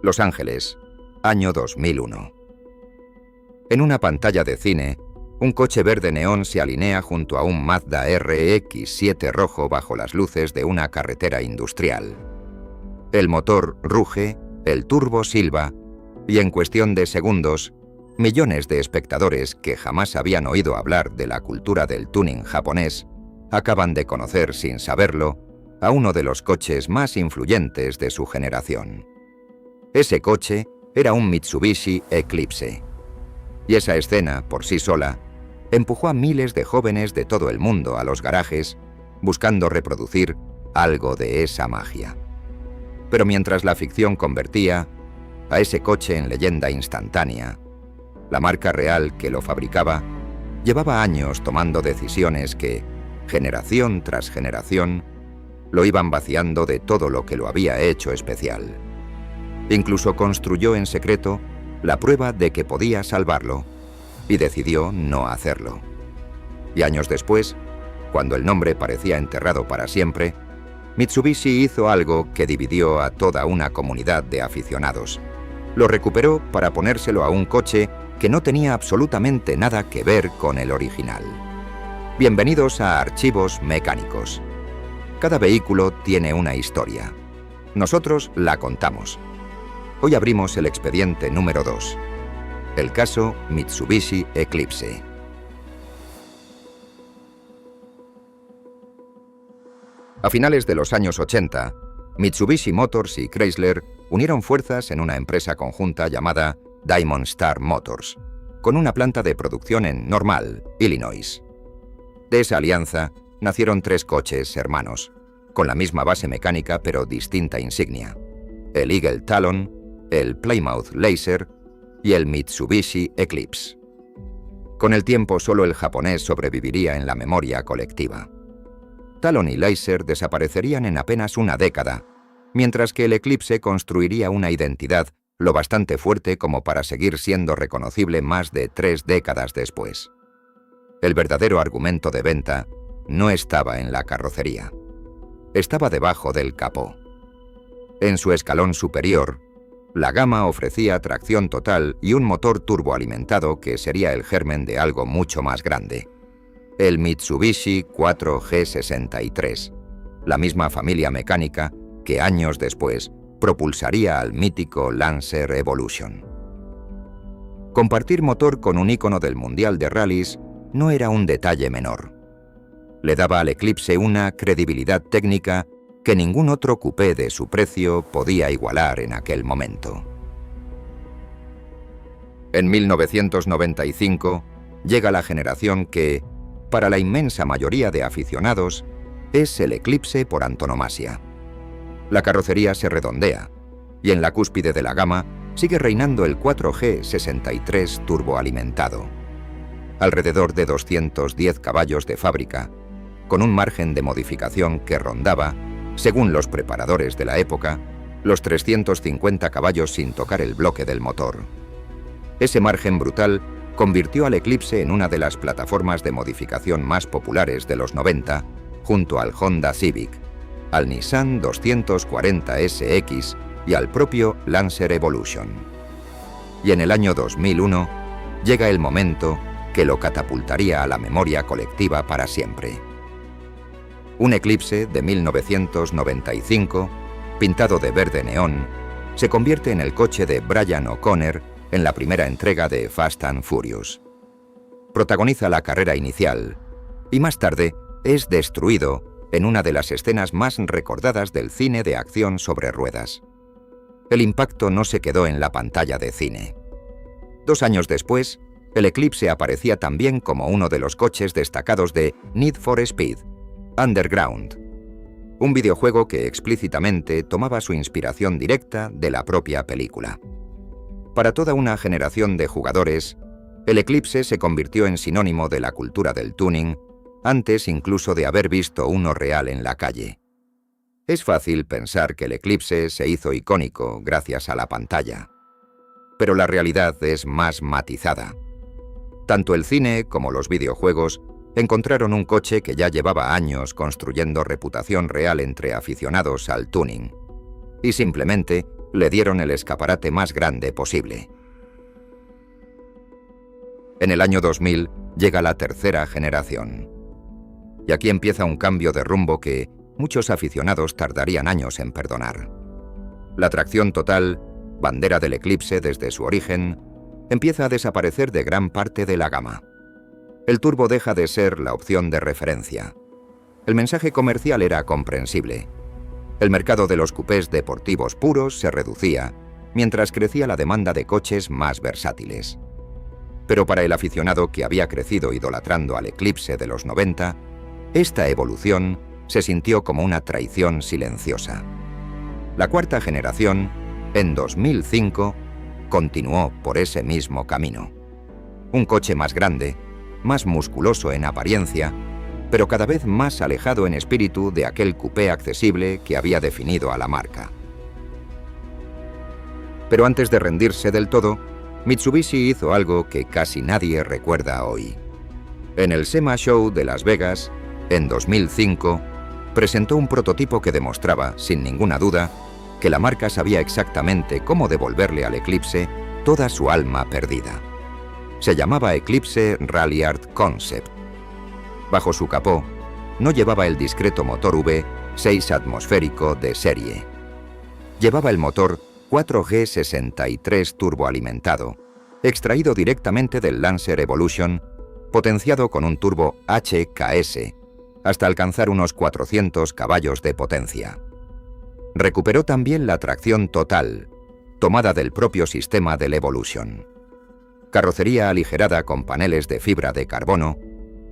Los Ángeles, año 2001. En una pantalla de cine, un coche verde neón se alinea junto a un Mazda RX-7 rojo bajo las luces de una carretera industrial. El motor ruge, el turbo silba, y en cuestión de segundos, millones de espectadores que jamás habían oído hablar de la cultura del tuning japonés acaban de conocer sin saberlo a uno de los coches más influyentes de su generación. Ese coche era un Mitsubishi Eclipse. Y esa escena, por sí sola, empujó a miles de jóvenes de todo el mundo a los garajes, buscando reproducir algo de esa magia. Pero mientras la ficción convertía a ese coche en leyenda instantánea, la marca real que lo fabricaba llevaba años tomando decisiones que, generación tras generación, lo iban vaciando de todo lo que lo había hecho especial. Incluso construyó en secreto la prueba de que podía salvarlo y decidió no hacerlo. Y años después, cuando el nombre parecía enterrado para siempre, Mitsubishi hizo algo que dividió a toda una comunidad de aficionados. Lo recuperó para ponérselo a un coche que no tenía absolutamente nada que ver con el original. Bienvenidos a Archivos Mecánicos. Cada vehículo tiene una historia. Nosotros la contamos. Hoy abrimos el expediente número 2. El caso Mitsubishi Eclipse. A finales de los años 80, Mitsubishi Motors y Chrysler unieron fuerzas en una empresa conjunta llamada Diamond Star Motors, con una planta de producción en Normal, Illinois. De esa alianza nacieron 3 coches hermanos, con la misma base mecánica pero distinta insignia: el Eagle Talon, el Plymouth Laser y el Mitsubishi Eclipse. Con el tiempo solo el japonés sobreviviría en la memoria colectiva. Talon y Laser desaparecerían en apenas una década, mientras que el Eclipse construiría una identidad lo bastante fuerte como para seguir siendo reconocible más de 3 décadas después. El verdadero argumento de venta no estaba en la carrocería. Estaba debajo del capó. En su escalón superior, la gama ofrecía tracción total y un motor turboalimentado que sería el germen de algo mucho más grande: el Mitsubishi 4G63, la misma familia mecánica que años después propulsaría al mítico Lancer Evolution. Compartir motor con un ícono del Mundial de Rallys no era un detalle menor. Le daba al Eclipse una credibilidad técnica que ningún otro coupé de su precio podía igualar en aquel momento. En 1995 llega la generación que, para la inmensa mayoría de aficionados, es el Eclipse por antonomasia. La carrocería se redondea, y en la cúspide de la gama sigue reinando el 4G63 turboalimentado. Alrededor de 210 caballos de fábrica, con un margen de modificación que rondaba, según los preparadores de la época, los 350 caballos sin tocar el bloque del motor. Ese margen brutal convirtió al Eclipse en una de las plataformas de modificación más populares de los 90, junto al Honda Civic, al Nissan 240SX y al propio Lancer Evolution. Y en el año 2001 llega el momento que lo catapultaría a la memoria colectiva para siempre. Un Eclipse de 1995, pintado de verde neón, se convierte en el coche de Brian O'Connor en la primera entrega de Fast and Furious. Protagoniza la carrera inicial y más tarde es destruido en una de las escenas más recordadas del cine de acción sobre ruedas. El impacto no se quedó en la pantalla de cine. 2 años después, el Eclipse aparecía también como uno de los coches destacados de Need for Speed Underground, un videojuego que explícitamente tomaba su inspiración directa de la propia película. Para toda una generación de jugadores, el Eclipse se convirtió en sinónimo de la cultura del tuning, antes incluso de haber visto uno real en la calle. Es fácil pensar que el Eclipse se hizo icónico gracias a la pantalla, pero la realidad es más matizada. Tanto el cine como los videojuegos encontraron un coche que ya llevaba años construyendo reputación real entre aficionados al tuning, y simplemente le dieron el escaparate más grande posible. En el año 2000 llega la tercera generación. Y aquí empieza un cambio de rumbo que muchos aficionados tardarían años en perdonar. La tracción total, bandera del Eclipse desde su origen, empieza a desaparecer de gran parte de la gama. El turbo deja de ser la opción de referencia. El mensaje comercial era comprensible. El mercado de los cupés deportivos puros se reducía, mientras crecía la demanda de coches más versátiles. Pero para el aficionado que había crecido idolatrando al Eclipse de los 90, esta evolución se sintió como una traición silenciosa. La cuarta generación, en 2005, continuó por ese mismo camino. Un coche más grande, más musculoso en apariencia, pero cada vez más alejado en espíritu de aquel coupé accesible que había definido a la marca. Pero antes de rendirse del todo, Mitsubishi hizo algo que casi nadie recuerda hoy. En el SEMA Show de Las Vegas, en 2005, presentó un prototipo que demostraba, sin ninguna duda, que la marca sabía exactamente cómo devolverle al Eclipse toda su alma perdida. Se llamaba Eclipse Ralliart Concept. Bajo su capó, no llevaba el discreto motor V6 atmosférico de serie. Llevaba el motor 4G63 turboalimentado, extraído directamente del Lancer Evolution, potenciado con un turbo HKS, hasta alcanzar unos 400 caballos de potencia. Recuperó también la tracción total, tomada del propio sistema del Evolution. Carrocería aligerada con paneles de fibra de carbono,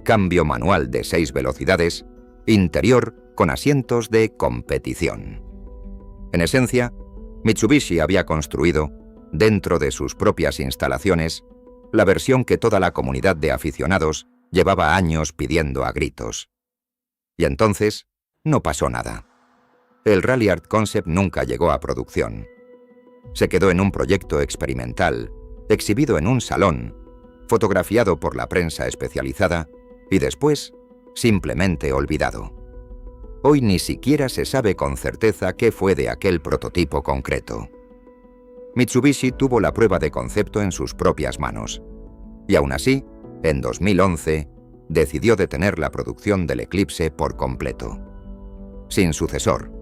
cambio manual de 6 velocidades, interior con asientos de competición. En esencia, Mitsubishi había construido, dentro de sus propias instalaciones, la versión que toda la comunidad de aficionados llevaba años pidiendo a gritos. Y entonces, no pasó nada. El Ralliart Concept nunca llegó a producción. Se quedó en un proyecto experimental, exhibido en un salón, fotografiado por la prensa especializada y después simplemente olvidado. Hoy ni siquiera se sabe con certeza qué fue de aquel prototipo concreto. Mitsubishi tuvo la prueba de concepto en sus propias manos. Y aún así, en 2011, decidió detener la producción del Eclipse por completo. Sin sucesor,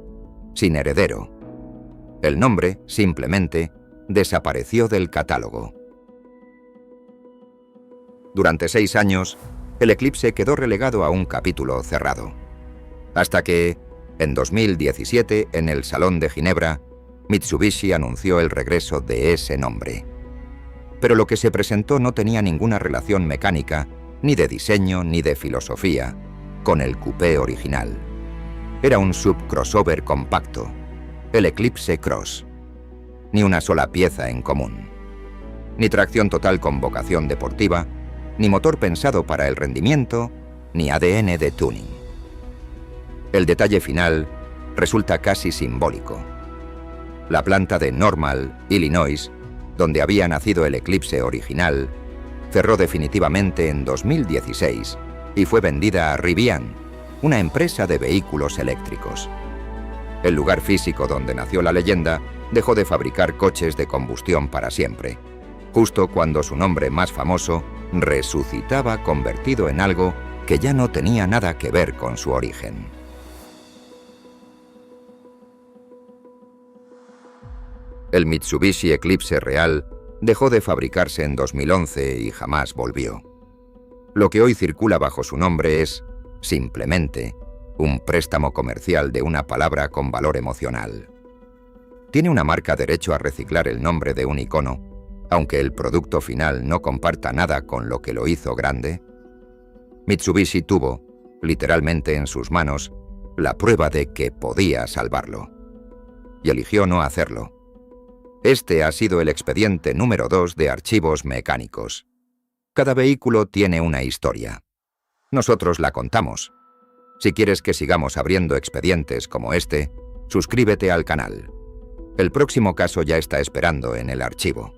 sin heredero. El nombre, simplemente, desapareció del catálogo. Durante 6 años, el Eclipse quedó relegado a un capítulo cerrado. Hasta que, en 2017, en el Salón de Ginebra, Mitsubishi anunció el regreso de ese nombre. Pero lo que se presentó no tenía ninguna relación mecánica, ni de diseño, ni de filosofía, con el coupé original. Era un sub-crossover compacto, el Eclipse Cross. Ni una sola pieza en común. Ni tracción total con vocación deportiva, ni motor pensado para el rendimiento, ni ADN de tuning. El detalle final resulta casi simbólico. La planta de Normal, Illinois, donde había nacido el Eclipse original, cerró definitivamente en 2016 y fue vendida a Rivian, una empresa de vehículos eléctricos. El lugar físico donde nació la leyenda dejó de fabricar coches de combustión para siempre, justo cuando su nombre más famoso resucitaba convertido en algo que ya no tenía nada que ver con su origen. El Mitsubishi Eclipse real dejó de fabricarse en 2011 y jamás volvió. Lo que hoy circula bajo su nombre es, simplemente, un préstamo comercial de una palabra con valor emocional. ¿Tiene una marca derecho a reciclar el nombre de un icono, aunque el producto final no comparta nada con lo que lo hizo grande? Mitsubishi tuvo, literalmente en sus manos, la prueba de que podía salvarlo. Y eligió no hacerlo. Este ha sido el expediente número 2 de Archivos Mecánicos. Cada vehículo tiene una historia. Nosotros la contamos. Si quieres que sigamos abriendo expedientes como este, suscríbete al canal. El próximo caso ya está esperando en el archivo.